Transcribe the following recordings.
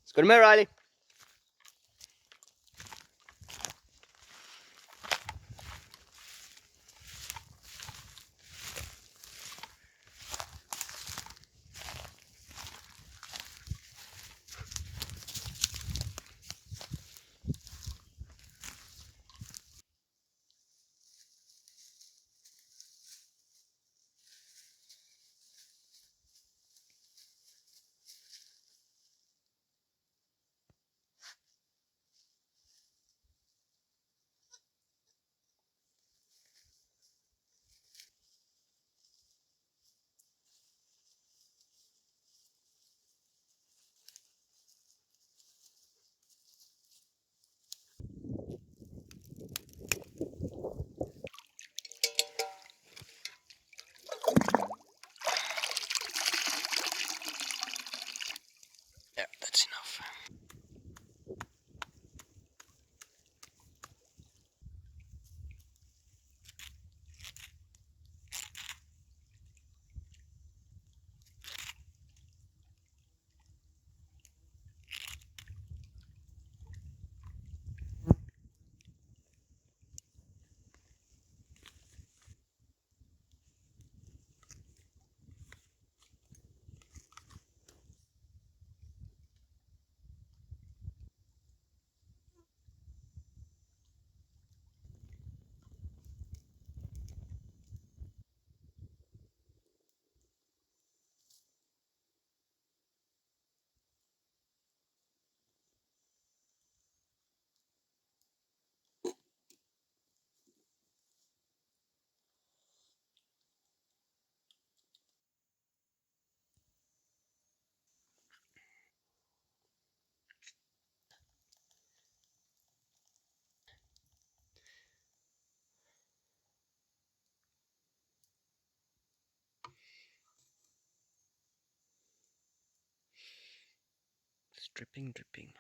Ska du med, Riley? There, that's enough. It's dripping, dripping.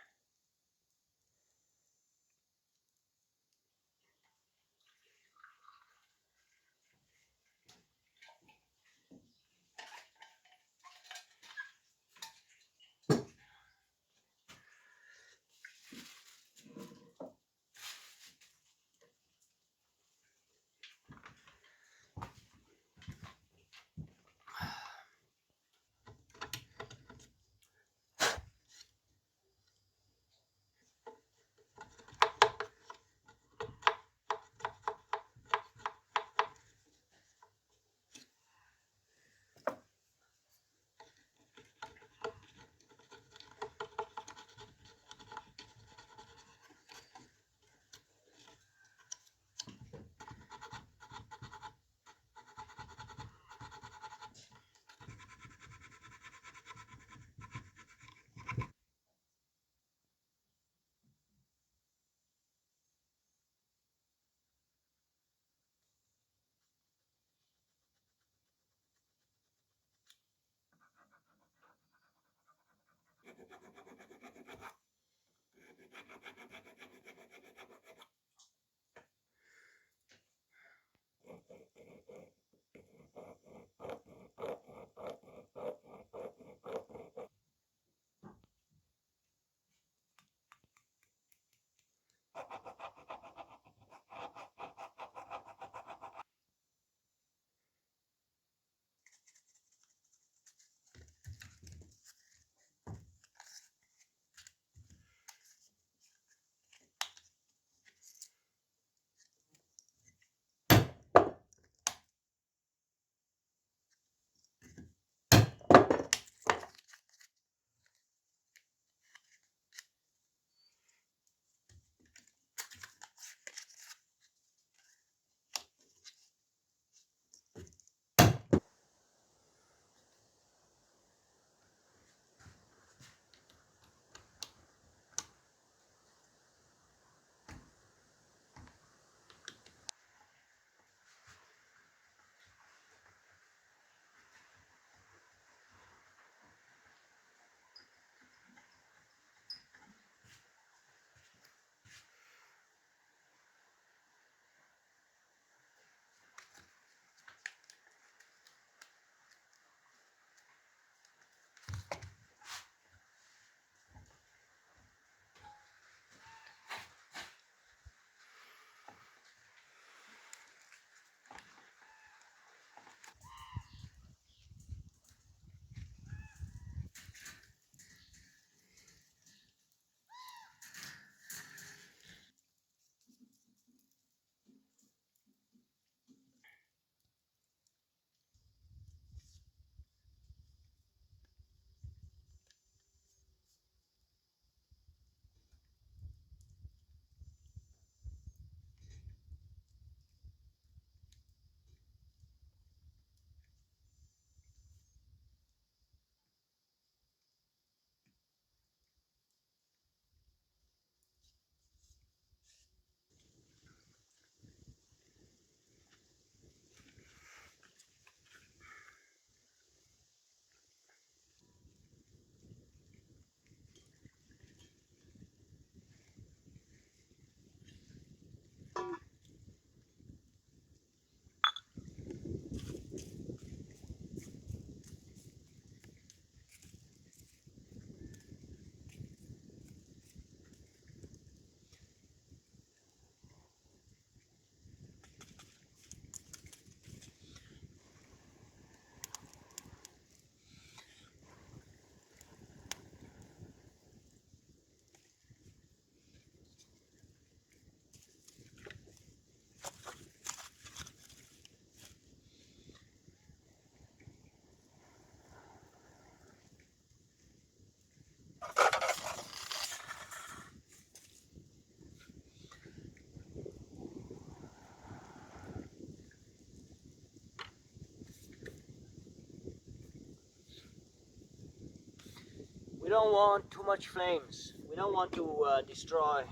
We don't want too much flames. We don't want to destroy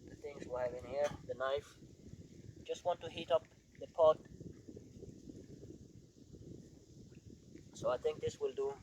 the things we have in here, the knife. Just want to heat up the pot. So I think this will do.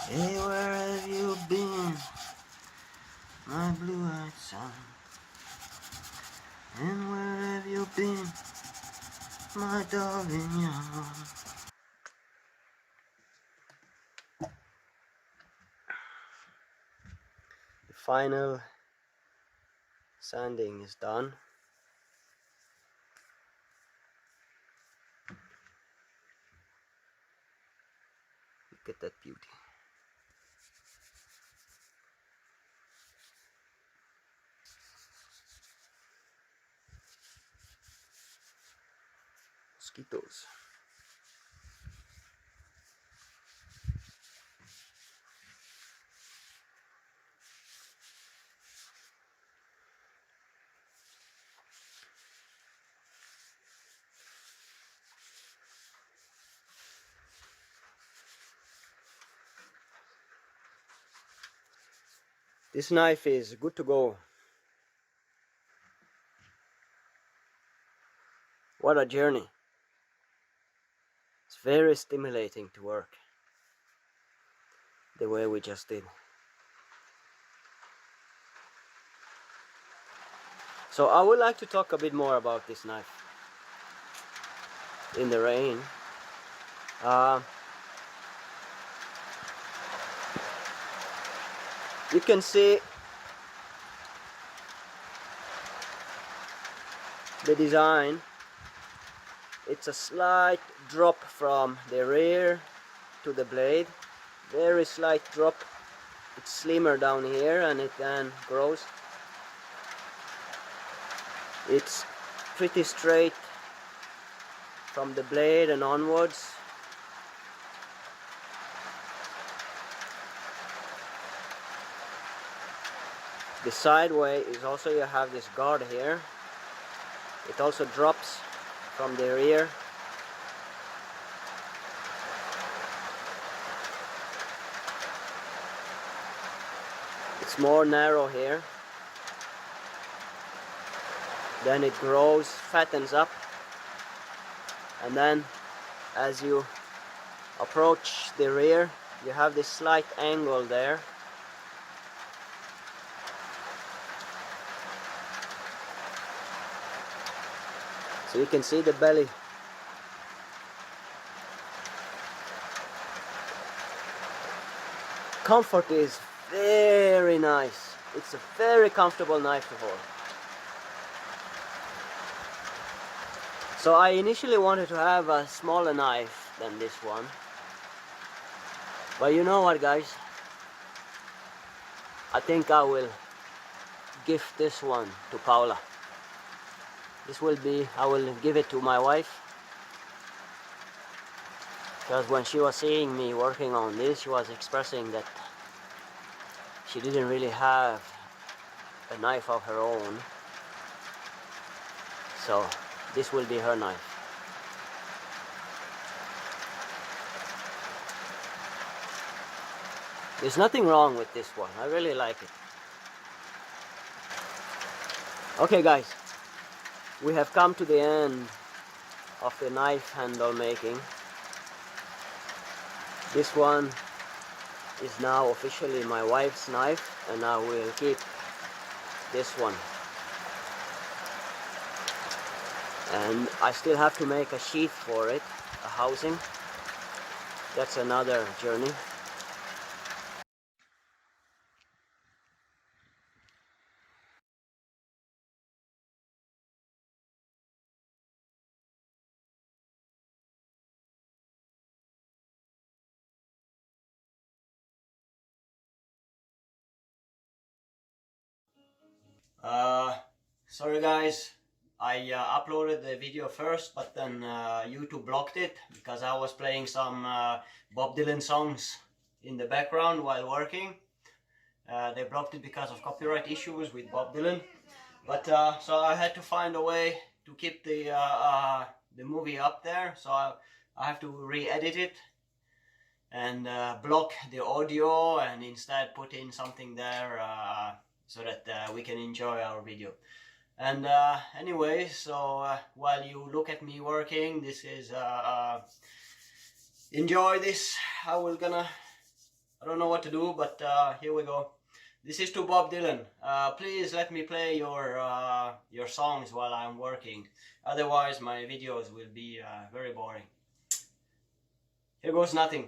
Hey, where have you been, my blue-eyed son? And where have you been, my darling young one? The final sanding is done. Look at that beauty. Mosquitoes. This knife is good to go. What a journey. It's very stimulating to work the way we just did. So I would like to talk a bit more about this knife in the rain. You can see the design. It's a slight drop from the rear to the blade, very slight drop. It's slimmer down here and it then grows. It's pretty straight from the blade and onwards. The sideway is also, you have this guard here. It also drops from the rear. It's more narrow here. Then it grows, fattens up, and then as you approach the rear, you have this slight angle there. So you can see the belly. Comfort is very nice. It's a very comfortable knife to hold. So I initially wanted to have a smaller knife than this one. But you know what, guys? I think I will gift this one to Paula. This will be, I will give it to my wife. Because when she was seeing me working on this, she was expressing that she didn't really have a knife of her own. So this will be her knife. There's nothing wrong with this one. I really like it. Okay, guys, we have come to the end of the knife handle making. This one is now officially my wife's knife, and I will keep this one. And I still have to make a sheath for it, a housing. That's another journey. Sorry guys, I uploaded the video first, but then YouTube blocked it because I was playing some Bob Dylan songs in the background while working. They blocked it because of copyright issues with Bob Dylan. But so I had to find a way to keep the movie up there, so I have to re-edit it and block the audio and instead put in something there so that we can enjoy our video. And anyway, so while you look at me working, this is enjoy this. I will gonna I don't know what to do, but here we go. This is to Bob Dylan. Please let me play your songs while I'm working. Otherwise, my videos will be very boring. Here goes nothing.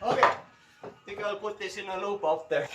Okay, I think I'll put this in a loop up there.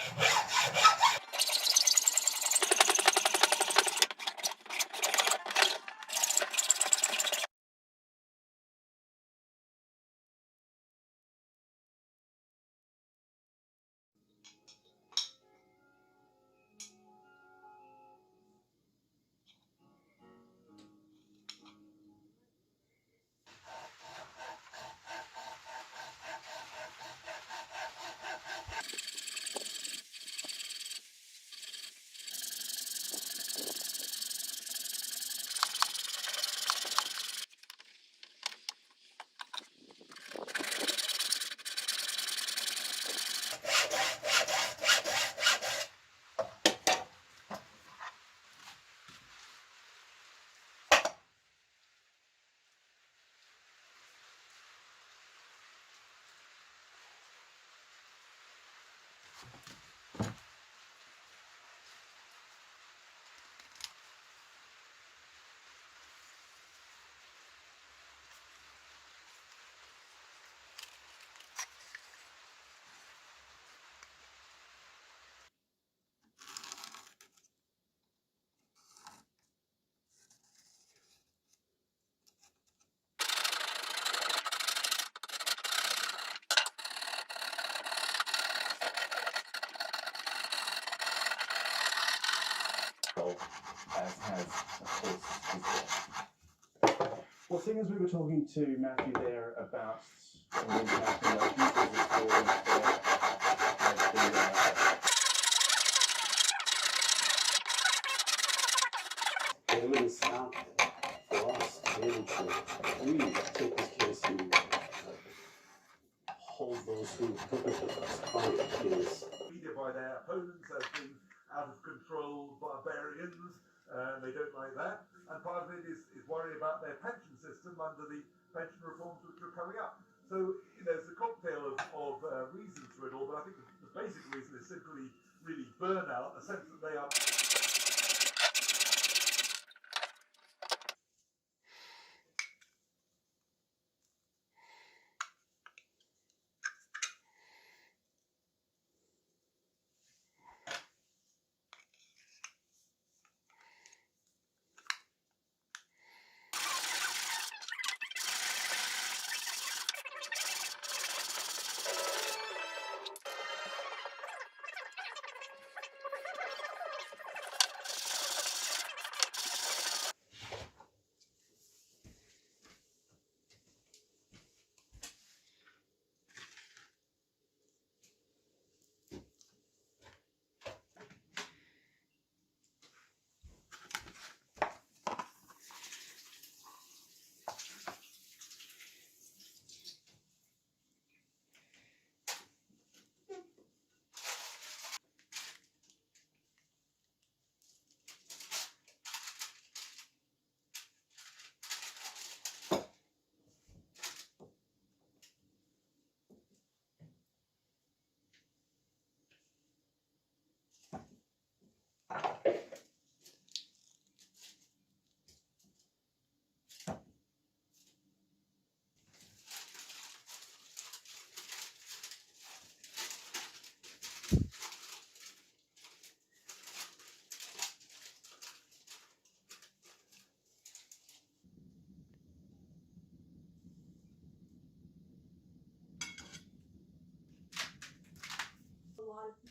As has, of course, before. Well, seeing as we were talking to Matthew there about some international relations, there's a story there is out there for us to be able to really take this case and hold those who perpetrate us accountable. Media by their opponents as being out of control barbarians, they don't like that. And part of it is worry about their pension system under the pension reforms which are coming up. So there's a cocktail of reasons for it all, but I think the basic reason is simply really burnout, a sense that they are.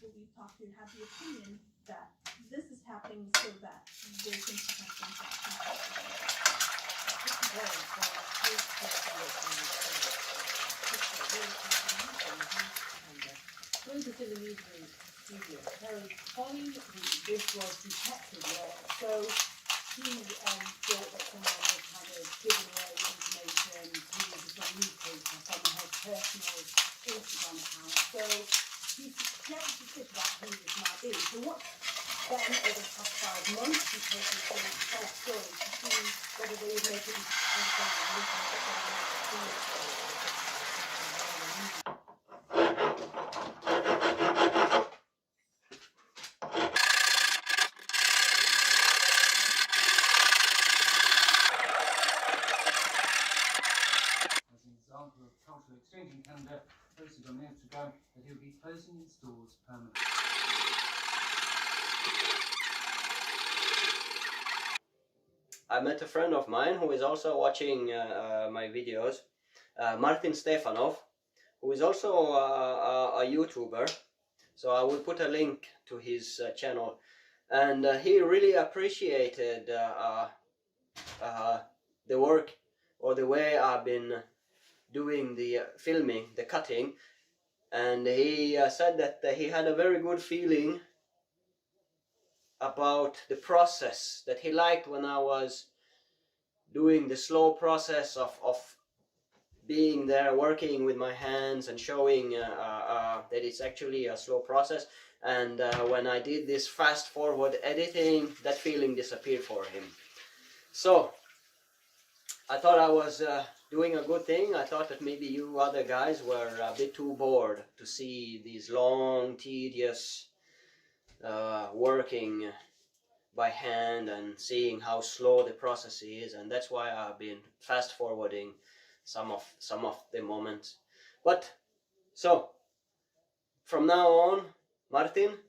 people we've talked to have the opinion that this is happening so that they can protect themselves. Going to see the newsroom studio, Terry Polly, this was detected there, so he thought that someone was kind of giving away information through the newspaper from her personal Instagram account. So he gets suspicious about who this might be. So what then over the past 5 months he's taken some false stories to see whether they would make it into example of cultural exchange in Canada, posted on Instagram that he'll be closing his doors permanently. I met a friend of mine who is also watching my videos, Martin Stefanov, who is also a YouTuber. So I will put a link to his channel, and he really appreciated the work or the way I've been doing the filming, the cutting, and he said that he had a very good feeling about the process, that he liked when I was doing the slow process of being there, working with my hands and showing that it's actually a slow process. And when I did this fast forward editing, that feeling disappeared for him. So I thought I was doing a good thing. I thought that maybe you other guys were a bit too bored to see these long, tedious working by hand and seeing how slow the process is, and that's why I've been fast forwarding some of the moments. But so from now on, Martin,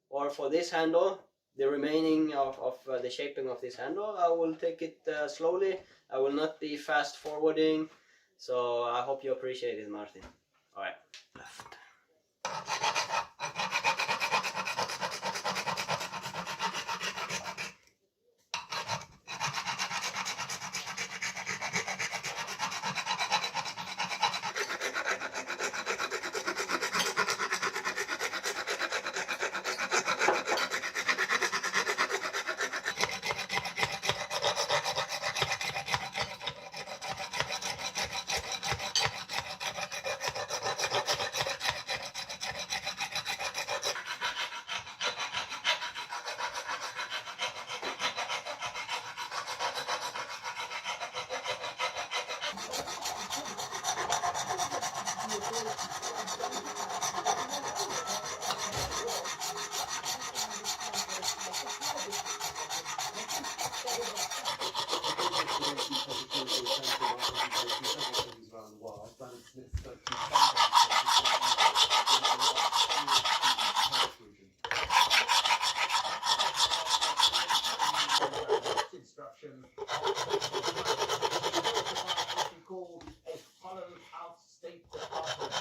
or for this handle, the remaining of the shaping of this handle, I will take it slowly. I will not be fast forwarding, so I hope you appreciate it, Martin. All right, left. Instruction called a hollowed out state department.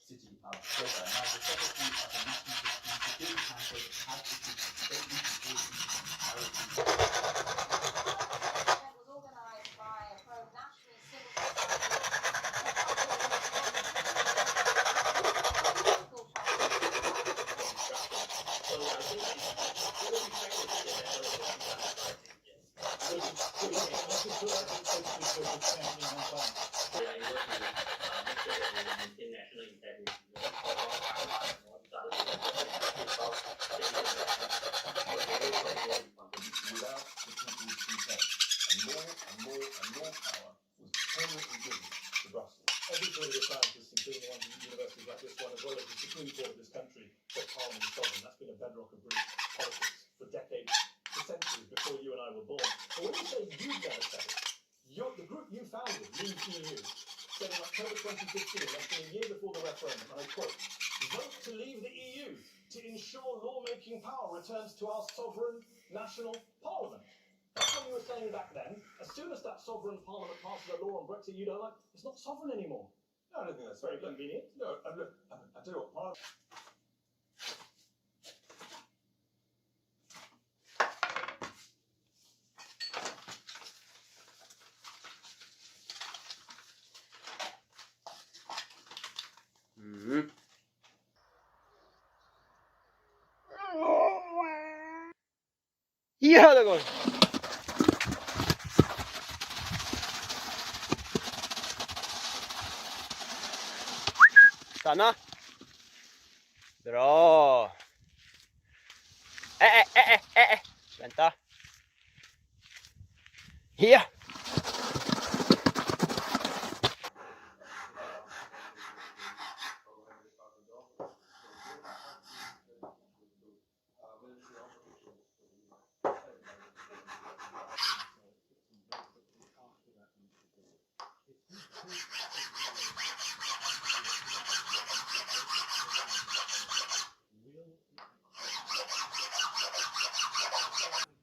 City of Trevor. Now, the Secretary of the National Security Council has issued a statement reporting That was organised by a pro-national civil Everybody, the scientists, including the ones in universities like this one, as well as the Supreme Court of this country, that Parliament is sovereign. That's been a bedrock of British politics for decades, for centuries, before you and I were born. But when you say you've never said it, the group you founded, Leave EU, said in October 2015, less than a year before the referendum, and I quote, "Vote to leave the EU to ensure lawmaking power returns to our sovereign national parliament." That's what you were saying back then. As soon as that sovereign parliament passes a law on Brexit you don't like, it's not sovereign anymore. No, I don't think that's Very convenient. No, and look, I tell you what, Parliament. Mm-hmm. Ja, det går. Stanna. Bra. Vänta. Ja.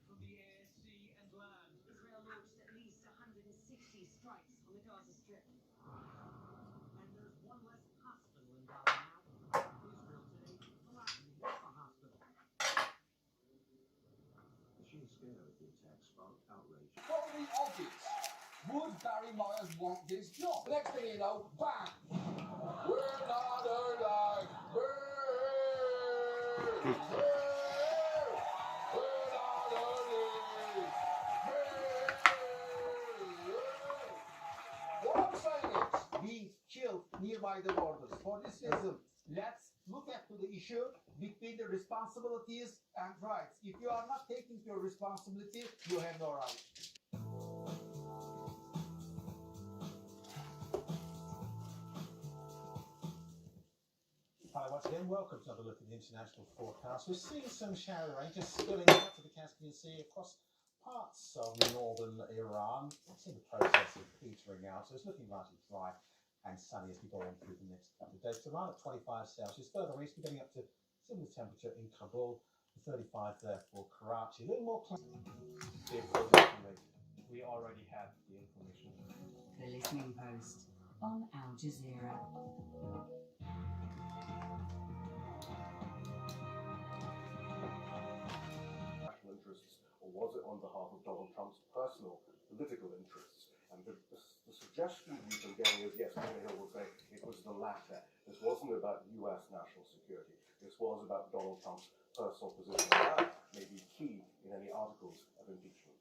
From the air, sea and land. Israel launched at least 160 strikes on the Gaza Strip. And there's one less hospital in Gaza now. Israel today collapsing a hospital. The sheer scale of the attack sparked outrage. Totally obvious. Would Barry Myers want this job? The next thing you know, bang! We're not alive! What I'm saying is, being killed nearby the borders. For this reason, let's look at the issue between the responsibilities and rights. If you are not taking your responsibility, you have no right. Hi, once again, welcome to another look at the international forecast. We're seeing some shower rain just spilling out to the Caspian Sea across parts of northern Iran. It's in the process of petering out, so it's looking largely dry and sunny as we go on through the next couple of days. Tomorrow at 25 Celsius, further east, we're getting up to similar temperature in Kabul, 35 there for Karachi. A little more cloudy. We already have the information. The Listening Post on Al Jazeera. National interests, or was it on behalf of Donald Trump's personal political interests? And the suggestion we've been getting is, yes, Hill will say it was the latter. This wasn't about US national security. This was about Donald Trump's personal position. That may be key in any articles of impeachment.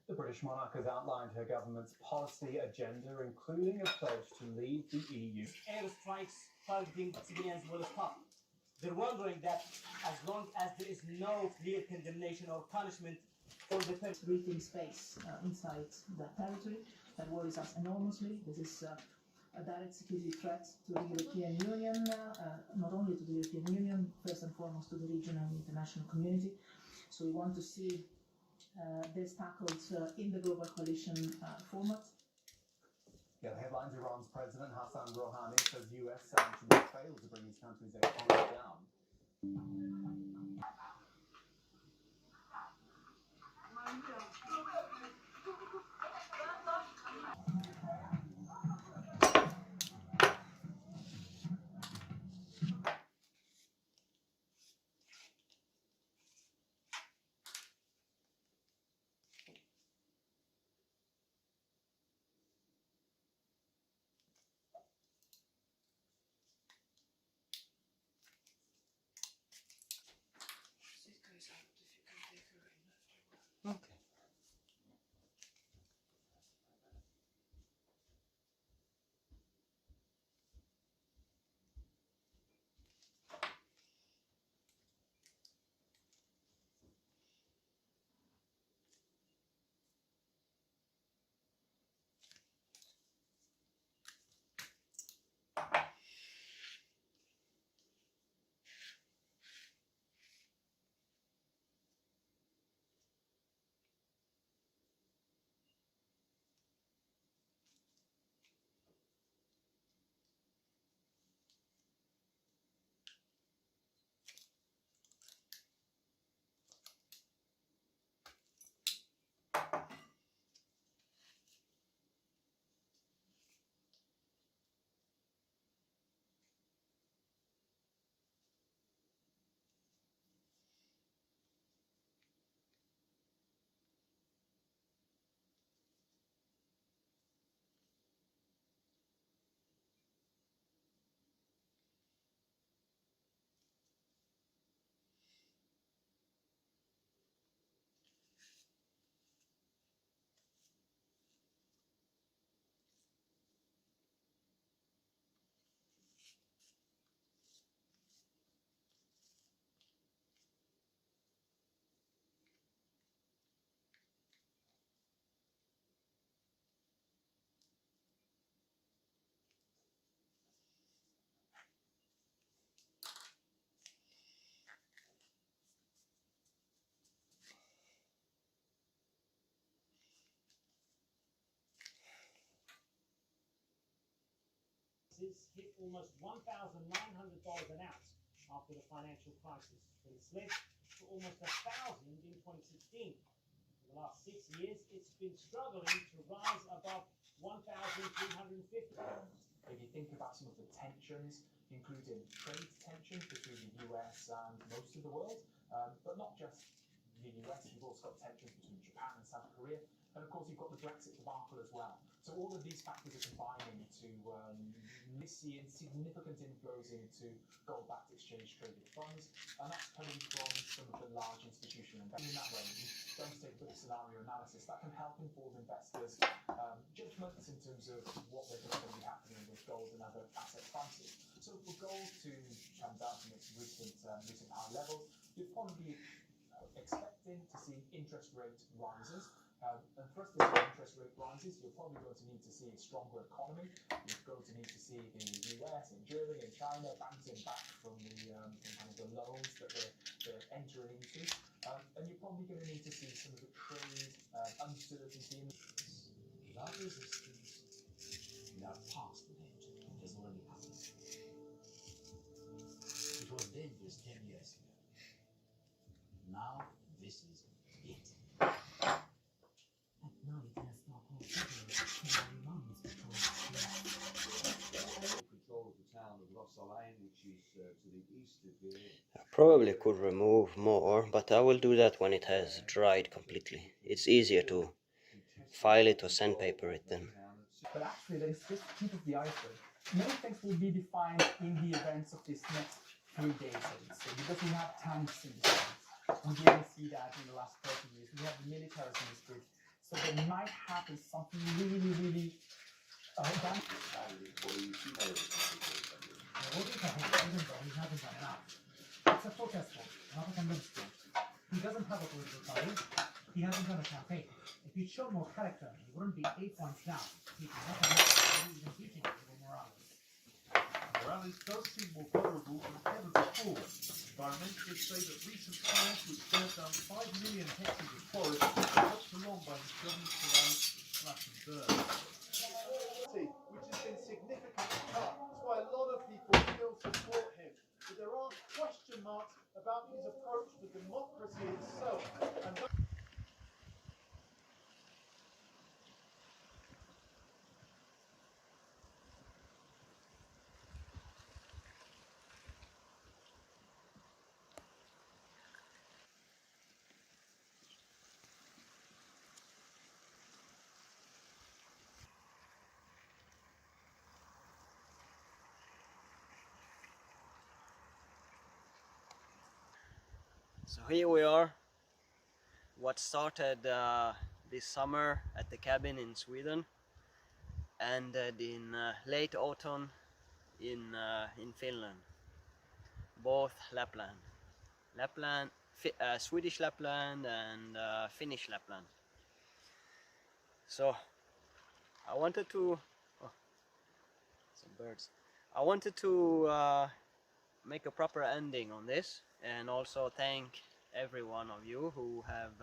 The British monarch has outlined her government's policy agenda, including a pledge to lead the EU. Airstrikes targeting civilians will stop. They're wondering that as long as there is no clear condemnation or punishment for the breathing space inside that territory that worries us enormously. This is a direct security threat to the European Union, not only to the European Union, first and foremost to the region and the international community. So we want to see this tackled in the global coalition format. Yeah, the headlines: Iran's President Hassan Rouhani says US sanctions failed to bring his country's economy down. prices hit almost $1,900 an ounce after the financial crisis, but it slid to almost $1,000 in 2016. For the last 6 years, it's been struggling to rise above $1,350. If you think about some of the tensions, including trade tensions between the US and most of the world, but not just the US, you've also got tensions between Japan and South Korea, and of course you've got the Brexit debacle as well. So all of these factors are combining to see significant inflows into gold-backed exchange-traded funds, and that's coming from some of the large institutional investors. In that way, you don't take a bit of scenario analysis that can help inform investors' judgments in terms of what they're going to be happening with gold and other asset prices. So for gold to come down from its recent high levels, you're probably expecting to see interest rate rises. And for us to see interest rate rises, you're probably going to need to see a stronger economy. You're going to need to see the US and Germany and China bouncing back from the loans that they're entering into. And you're probably going to need to see some of the trade uncertainty. Without resistance, without past danger, it has already happened. It was dangerous 10 years ago. Now, this is it. At night, there's no control of the town of Rossalain, which is to the east of here. I probably could remove more, but I will do that when it has dried completely. It's easier to file it or sandpaper it then. But actually, that is just the tip of the iceberg. Many things will be defined in the events of this next 3 days, I would say, because we have tanks in the streets. We didn't see that in the last 30 years. We have the militaries in the streets. So there might happen something really dangerous. It's a protest vote, not a convinced vote. He doesn't have a political party. He hasn't done a campaign. If he'd shown more character, he wouldn't be 8 points down. He'd be even beating Evo Morales. Morales does seem more vulnerable than ever before. Environmentalists say that recent fires which burned down 5 million hectares of forest were helped along by his government's allowed slash and burn. Which has been significantly cut. That's why a lot of people still support him. But there are question marks about his approach to democracy itself. And So here we are, what started this summer at the cabin in Sweden ended in late autumn in Finland, both Lapland, Swedish Lapland and Finnish Lapland. So I wanted to, some birds, I wanted to make a proper ending on this, and also thank every one of you who have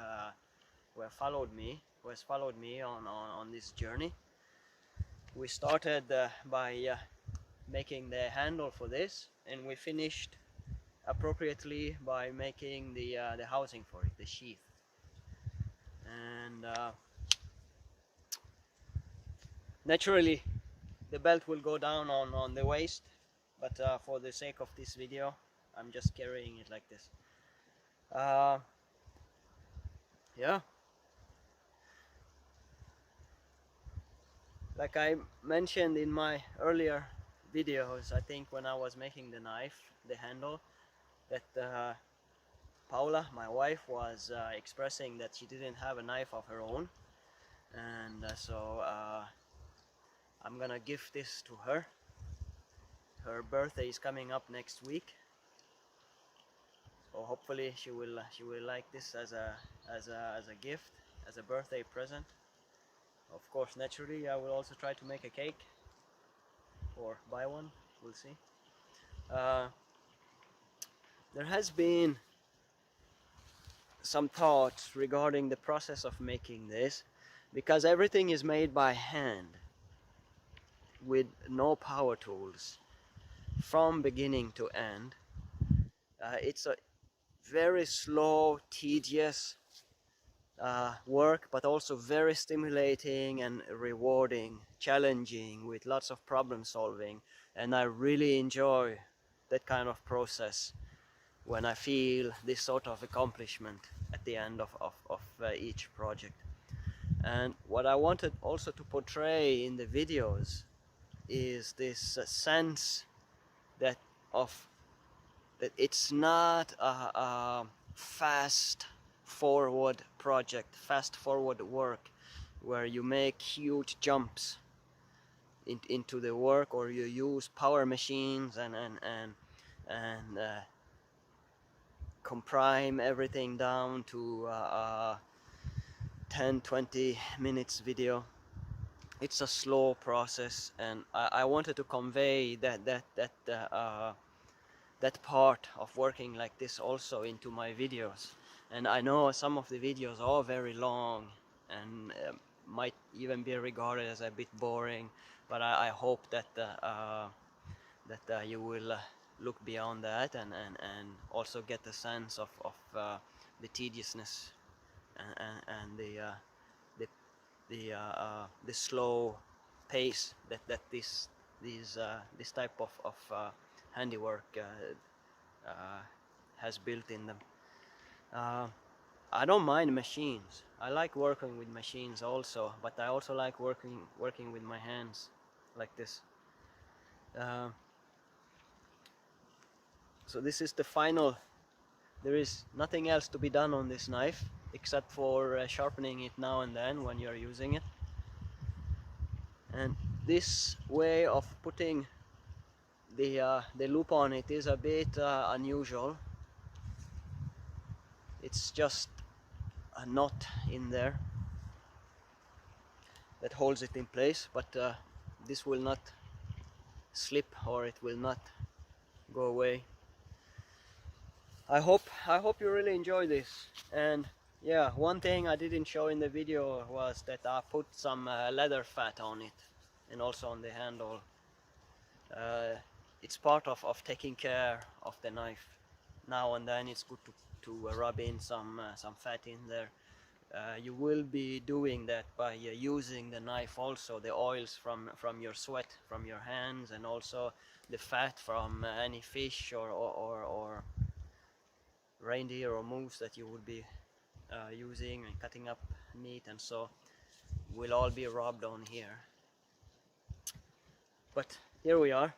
followed me on this journey. We started by making the handle for this, and we finished appropriately by making the housing for it, the sheath. And naturally the belt will go down on the waist, but for the sake of this video I'm just carrying it like this. Yeah, like I mentioned in my earlier videos, I think when I was making the knife, the handle, that Paula, my wife, was expressing that she didn't have a knife of her own, and so I'm gonna give this to her. Her birthday is coming up next week, so hopefully she will like this as a gift, as a birthday present. Of course, naturally, I will also try to make a cake or buy one. We'll see. There has been some thoughts regarding the process of making this, because everything is made by hand. with no power tools from beginning to end. It's a very slow, tedious work, but also very stimulating and rewarding, challenging, with lots of problem solving, and I really enjoy that kind of process when I feel this sort of accomplishment at the end of each project. And what I wanted also to portray in the videos is this sense that it's not a fast forward project, fast forward work where you make huge jumps into the work, or you use power machines and comprime everything down to 10-20 minutes video. It's a slow process, and I wanted to convey that part of working like this also into my videos. And I know some of the videos are very long and might even be regarded as a bit boring, but I hope that you will look beyond that and also get the sense of the tediousness and the slow pace that this type of handiwork has built in them. I don't mind machines. I like working with machines also, but I also like working with my hands like this. So this is the final. There is nothing else to be done on this knife except for sharpening it now and then when you're using it. And this way of putting the loop on it is a bit unusual. It's just a knot in there that holds it in place, but this will not slip, or it will not go away. I hope you really enjoy this. And yeah, one thing I didn't show in the video was that I put some leather fat on it, and also on the handle. It's part of taking care of the knife. Now and then it's good to rub in some fat in there. You will be doing that by using the knife also, the oils from your sweat, from your hands, and also the fat from any fish or reindeer or moose that you would be using and cutting up meat, and so will all be rubbed on here. But here we are.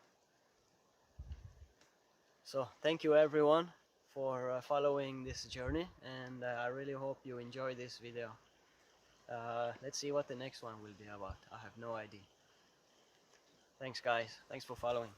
So thank you everyone for following this journey, and I really hope you enjoy this video. Let's see what the next one will be about. I have no idea. Thanks guys, thanks for following.